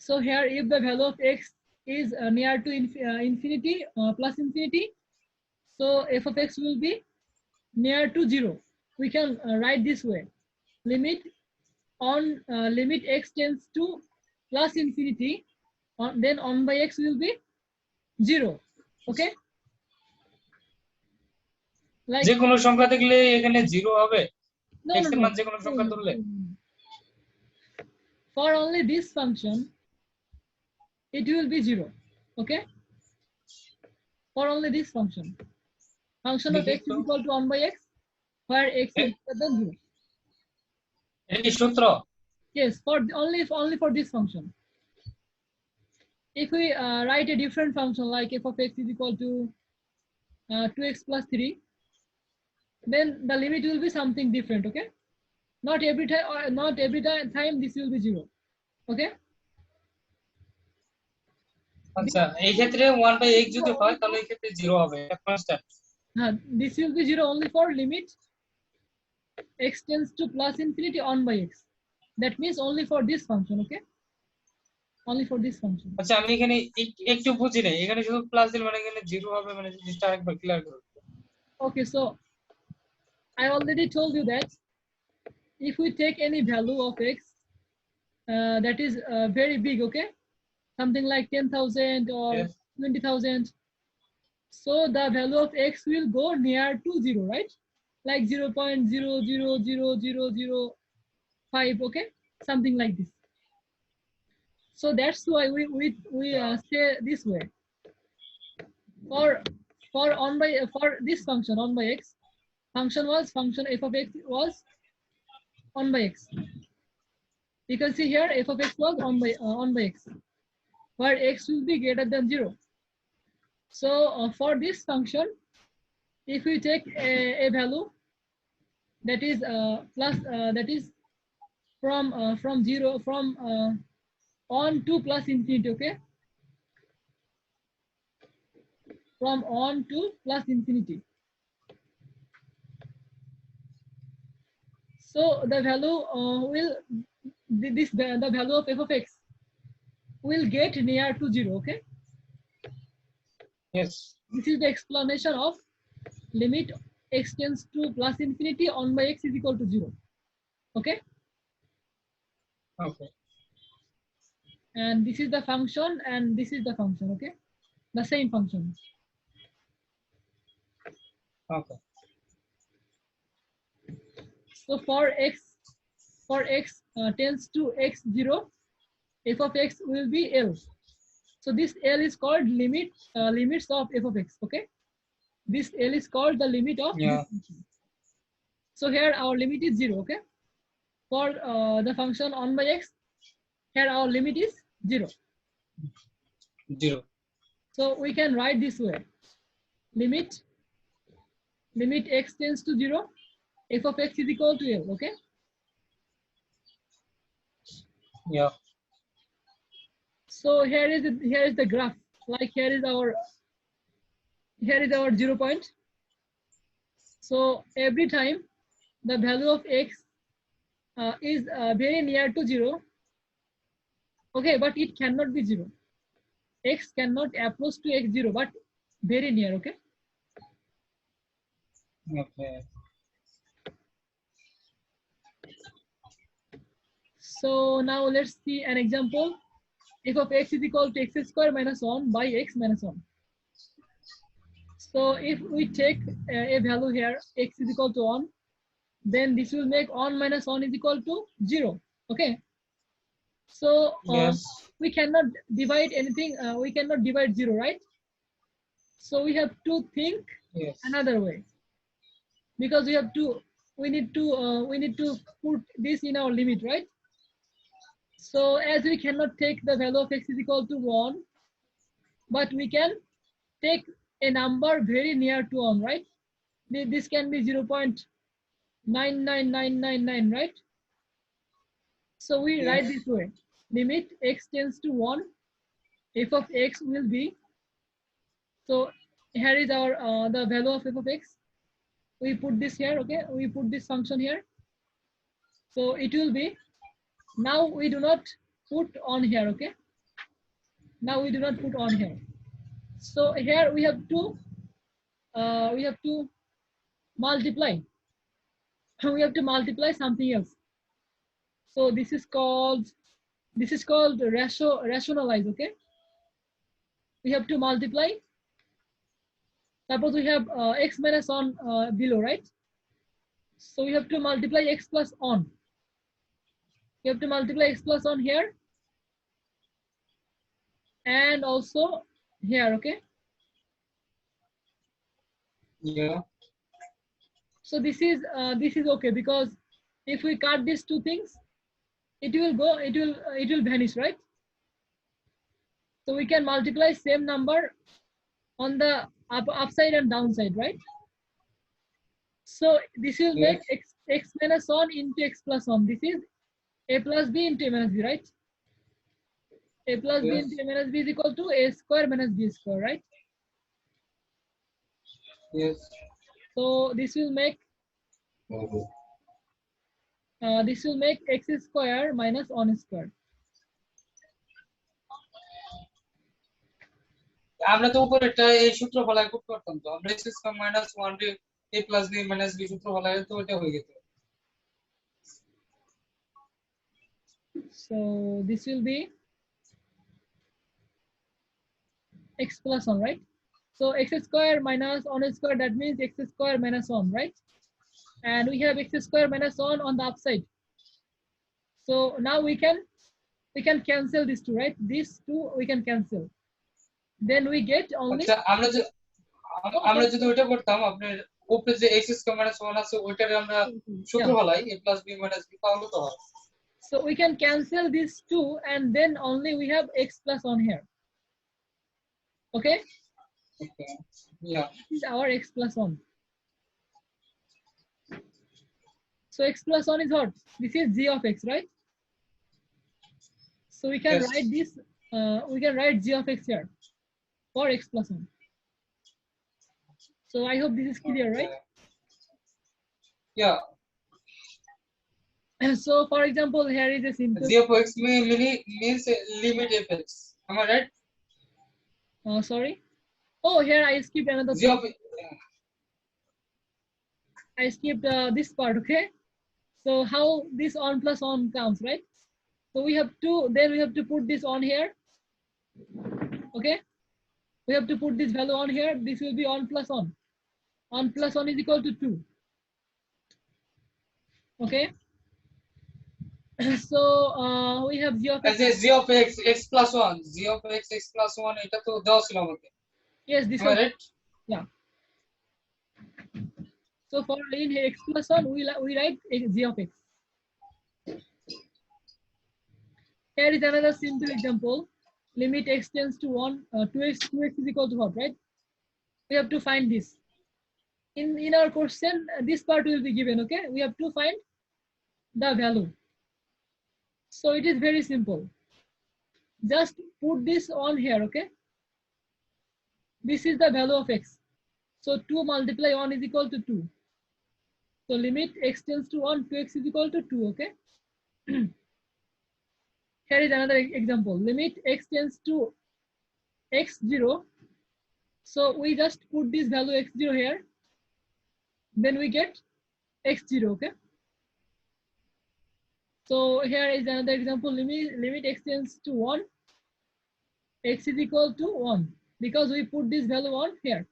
So here, if the value of x is near to infinity plus infinity, so f of x will be near to 0. We can write this way: limit limit x tends to plus infinity, then 1 by x will be 0. Okay, like যে কোনো সংখ্যা দেখলে এখানে 0 হবে, no x no এর no, মান যে কোনো সংখ্যা no, ধরলে। no, no. For only this function it will be 0. Okay, for only this function of দেখি x তো, is equal to 1 by x, where x is greater than 0. এটা কি সূত্র? Yes, for only for this function. If we write a different function like f of x is equal to 2x plus 3, then the limit will be something different. Okay, not every time this will be 0. Okay, আচ্ছা, এই ক্ষেত্রে 1/x যদি হয় তাহলে এই ক্ষেত্রে 0 হবে, এটা constant. this will be 0 only for limit x tends to plus infinity 1 by x. That means only for this function. Okay, only for this function. আচ্ছা, আমি এখানে একটু বুঝি নাই, এখানে শুধু প্লাস দিলে মানে এখানে 0 হবে, মানে জিনিসটা আরেকবার ক্লিয়ার করুন। Okay, so I already told you that if we take any value of x that is very big, okay, something like 10,000 or Yes. 20,000, so the value of x will go near to 0, right? Like 0.000005, okay, something like this. So that's why we say this way: for for this function 1 by x, function f of x was 1 by x. You can see here f of x was 1 by x, where x will be greater than 0. So for this function, if we take a value that is that is from 0 from 1 to plus infinity, okay, from 1 to plus infinity. So the value will the value of f of x will get near to 0. Okay, Yes. this is the explanation of limit x tends to plus infinity 1 by x is equal to 0. Okay, Okay. and this is the function and this is the function. Okay, the same function. Okay. So for x tends to x0, f of x will be L. So this L is called limits of f of x. Okay, this L is called the limit of Yeah. this function. So here our limit is 0. Okay, for the function 1 by x, here our limit is 0. 0. So we can write this way: limit x tends to 0, f of x is equal to L. Okay, Yeah. so here is the graph. Like here is our 0 point. So every time the value of x is very near to 0. Okay, but it cannot be 0. X cannot approach to x0, but very near. Okay, Okay. so now let's see an example. F of x is equal to x square minus 1 by x minus 1. So if we take a value here, x is equal to 1, then this will make 1 minus 1 is equal to 0. Okay, so Yes. we cannot divide anything, we cannot divide 0, right? So we have to think Yes. another way, because we need to put this in our limit, right? So as we cannot take the value of x is equal to 1, but we can take a number very near to 1, right? This can be 0.99999, right? So we Yes. write this way: limit x tends to 1, f of x will be, so here is our the value of f of x. We put this here. Okay, we put this function here. So it will be Now we do not put on here, okay? Now we do not put on here. So here we have to multiply. We have to multiply something else. So this is called rationalize, okay? We have to multiply. Suppose we have x minus on below, right? So we have to multiply x plus on. You have to multiply x plus on here and also here, okay? Yeah. So this is okay, because if we cut these two things, it will vanish, right? So we can multiply same number on the upside and downside, right? So this will make x minus 1 into x plus 1. This is a plus b into a minus b, right? A plus b into a minus b is equal to a square minus b square, right? Yes. So this will make x square minus 1 square. আমরা তো উপরেরটা এই সূত্র ফলায় করতে পারতাম, তো আমরা x স্কয়ার মাইনাস 1 রে a plus b minus b সূত্র ফলায় তো এটা হয়ে যেত। So this will be x plus 1, right? So x square minus 1 square, that means x square minus 1, right? And we have x square minus 1 on the upside. So now we can cancel these two, right? These two we can cancel. Then we get only আচ্ছা আমরা যদি ওটা করতাম, আপনার উপরে যে x square minus 1 আছে ওইটারে আমরা সূত্র ফলাই a plus b minus b তাহলে তো হয়। So we can cancel these two and then only we have x plus 1 here. Okay? Okay. Yeah. This is our x plus 1. So x plus 1 is what? This is g of x, right? So we can write this, we can write g of x here for x plus 1. So I hope this is clear, right? Yeah. So for example, here is a simple g of x means limit fx. Am I right? Sorry. Oh, here I skipped another g of I skipped this part, okay? So how this 1 plus 1 comes, right? So we have to put this on here. Okay? We have to put this value on here. This will be 1 plus 1. 1 plus 1 is equal to 2. Okay? So we have g of x. x plus 1. g of x plus 1 এটা তো দেওয়া ছিল আমাকে। Yes, this Am I one. right? Yeah. So for in x plus 1, we write g of x. Here is another simple example. Limit x tends to 1, 2x is equal to what, right? We have to find this. In our question, this part will be given, okay? We have to find the value. So it is very simple. Just put this on here, okay? This is the value of x. So 2 multiply 1 is equal to 2. So limit x tends to 1, 2x is equal to 2, okay? Here is another example. Limit x tends to x0. So we just put this value x0 here. Then we get x0, okay? So here is another example. Limit x tends to 1. X is equal to 1 because we put this value on here.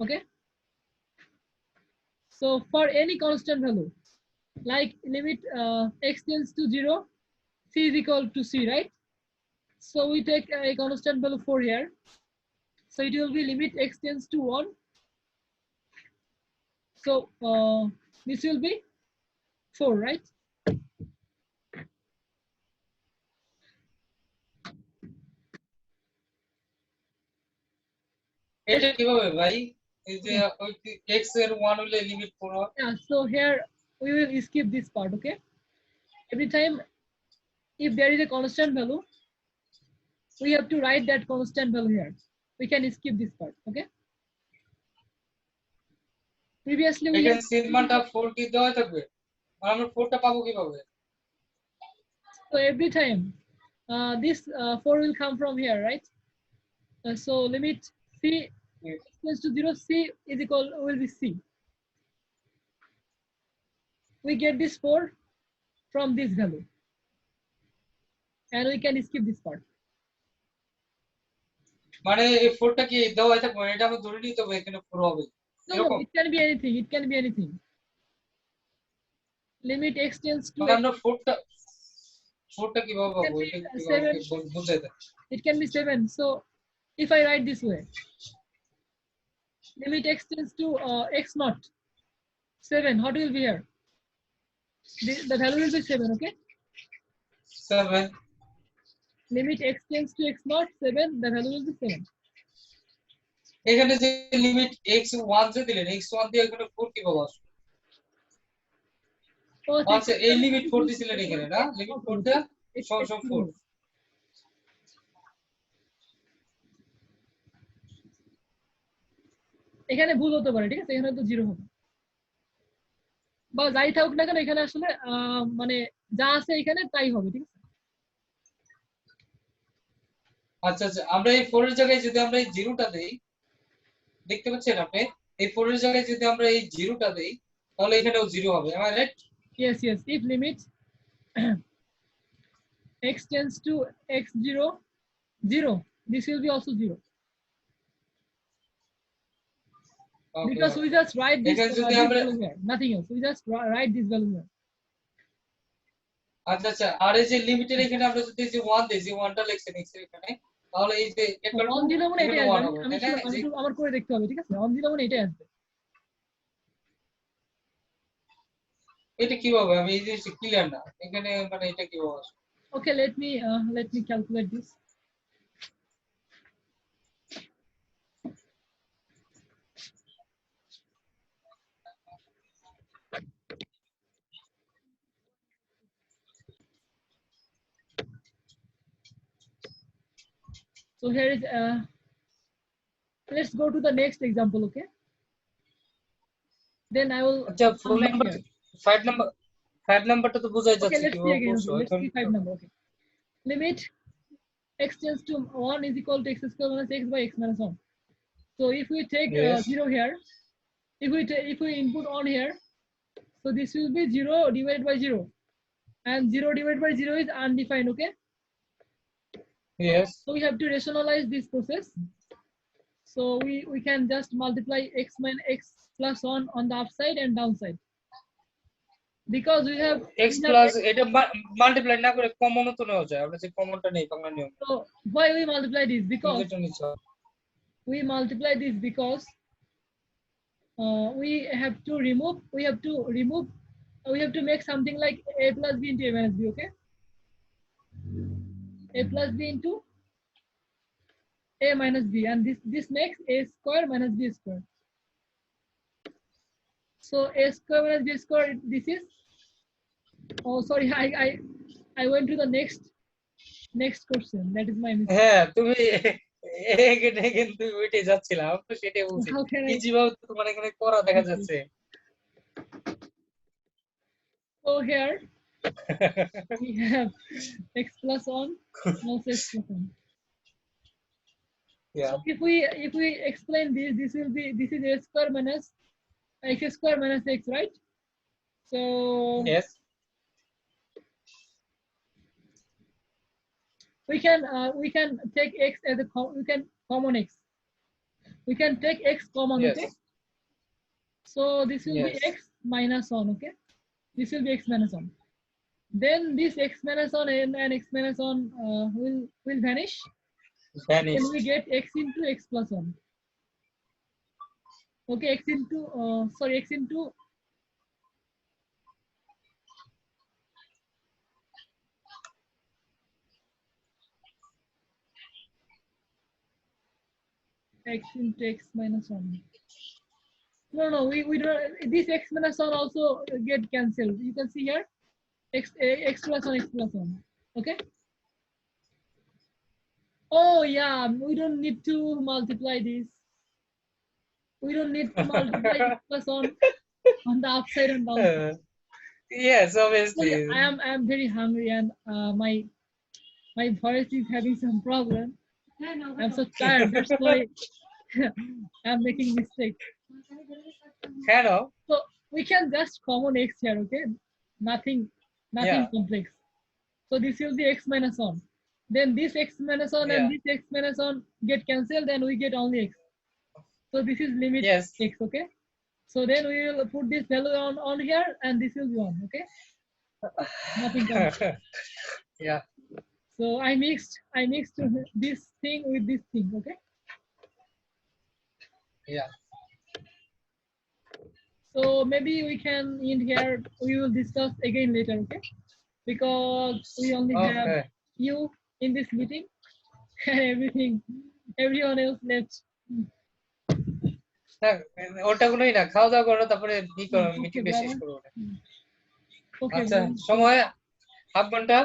Okay? So for any constant value, like limit x tends to 0, c is equal to c, right? So we take a constant value 4 here. So it will be limit x tends to 1. So this will be 4, right? এটা কিভাবে ভাই? এই যে x এর 1 হলে limit 4 হয়। Yeah, so here we will skip this part, okay? Every time if there is a constant value, we have to write that constant value here. We can skip this part, okay? Previously we এখানে সিগমাটা 4 কি দেওয়া থাকবে? আর আমরা 4টা পাবো কিভাবে? So every time this 4 will come from here, right? So limit c equals to 0, c is equal will be c. We get this 4 from this value, and we can skip this part. মানে এই 4টা কি দেওয়া থাকবে এটা আমরা ধরে নিতে হবে এখানে 4 হবে No, এরকম it can be anything. It can be anything. Limit x tends to মানে x. আমরা 4টা কিভাবে পাবো এটা কিভাবে বুঝাই দেন It can be 7. So if I write this way, limit x tends to x naught 7. What will be here? The value will be 7. Okay. 7 Limit x tends to x naught 7. The value will be 7. এখানে যে limit x1 যে দিলেন x1 দিয়ে এখানে 4 কিভাবে আসবে Oh, আচ্ছা এই লিমিট 4 দিছিলেন এখানে না লিমিট 4 দেয়া সব 4 এখানে ভুল হতে পারে, ঠিক আছে, এখানে তো 0 হবে বা যাই থাকুক না কেন এখানে আসলে মানে যা আছে এখানে তাই হবে, ঠিক আছে। আচ্ছা আচ্ছা আমরা এই 4 এর জায়গায় যদি আমরা এই 0টা দেই দেখতে পাচ্ছেন আপনি এই 4 এর জায়গায় যদি আমরা এই 0টা দেই তাহলে এখানেও 0 হবে am I right? Yes, if limit x tends to x0 0, this will be also 0. Okay. Because we just write this, এখানে যদি this আমরা value here, nothing else. We just write this value here. আচ্ছা আচ্ছা আর এই যে লিমিটের এখানে আমরা যদি যে 1 দেই যে 1টা লিখছেন x এর এখানে তাহলে এই যে equal অন দিলে মনে এখানে এটাই 1 আসবে, হবে আমি তাই না? আমার করে দেখতে হবে, ঠিক আছে, অন দিলে মনে এটাই আসবে। এটা কিভাবে আমি এই জিনিসটা ক্লিয়ার না এখানে মানে এটা কিভাবে আসবে Okay, let me calculate this. So here is let's go to the next example, okay? Then I will আচ্ছা come full back number here. 5 নাম্বারটা তো বোঝাই Okay, যাচ্ছে let's see কিভাবে again. করছো Okay, let's see 5 number. Okay. Limit x tends to 1 is equal to x square minus x by x minus 1. So if we take Yes. 0 here, if we input on here, so this will be 0 divided by 0, and 0 divided by 0 is undefined. Okay. Yes. So we have to rationalize this process. So we can just multiply x minus x plus 1 on the upside and downside. Because we have x plus এটা multiply না করে কমনও তো নেওয়া যায় আমরা যে কমনটা নেই বাংলা নিয়ম So why we multiply this? Because এটা নিচ্ছি we multiply this because we have to make something like a plus b into a minus b. Okay, a plus b into a minus b, and this makes a square minus b square. So a square minus b square, this is, oh sorry, I went to the next question. That is my mistake. হ্যাঁ তুমি এখানে কিন্তু ওইটাই যাচ্ছিলাম আমি তো সেটাই বলছি How can I? ইজি ভাবে তোমার এখানে করা দেখা যাচ্ছে So here we have x plus 1 plus x plus 1. Yeah. So if we explain this will be, this is a square minus x square minus x, right? So Yes. we can take x as a we can common x. We can take x common. Yes. Okay. So this will be Yes. x minus 1. Okay. This will be x minus 1. Then this x minus 1 and x minus 1 will vanish. Vanish. Then we get x into x plus 1. Okay, x into sorry, x into x into x minus 1. No, we don't. This x minus 1 also get cancelled. You can see here, x plus 1, x plus 1. Okay. Oh yeah, we don't need to multiply this. We don't need to multiply x plus 1 on the upside and downside. Yes, Sorry, obviously. I am very hungry and my voice is having some problem. I'm so tired. That's why I'm making mistakes. কেন? So we can just common x here, okay? Nothing Yeah. complex. So this will be x minus 1. Then this x minus 1 and Yeah. this x minus 1 get cancelled, and we get only x. So this is limit Yes. x, okay? So then we will put this value on here, and this will be 1, okay? Nothing complex. Yeah. So I mixed this thing with this thing, okay? Yeah. So maybe we can end here. We will discuss again later, okay? Because we only have Okay. you in this meeting and everyone else left. না, ওটা কোনোই না, খাওয়া দাওয়া করো, তারপরে Okay, মিটিংটা শেষ brother. করবো। Okay, আচ্ছা, brother. সময় 1/2 ঘন্টা।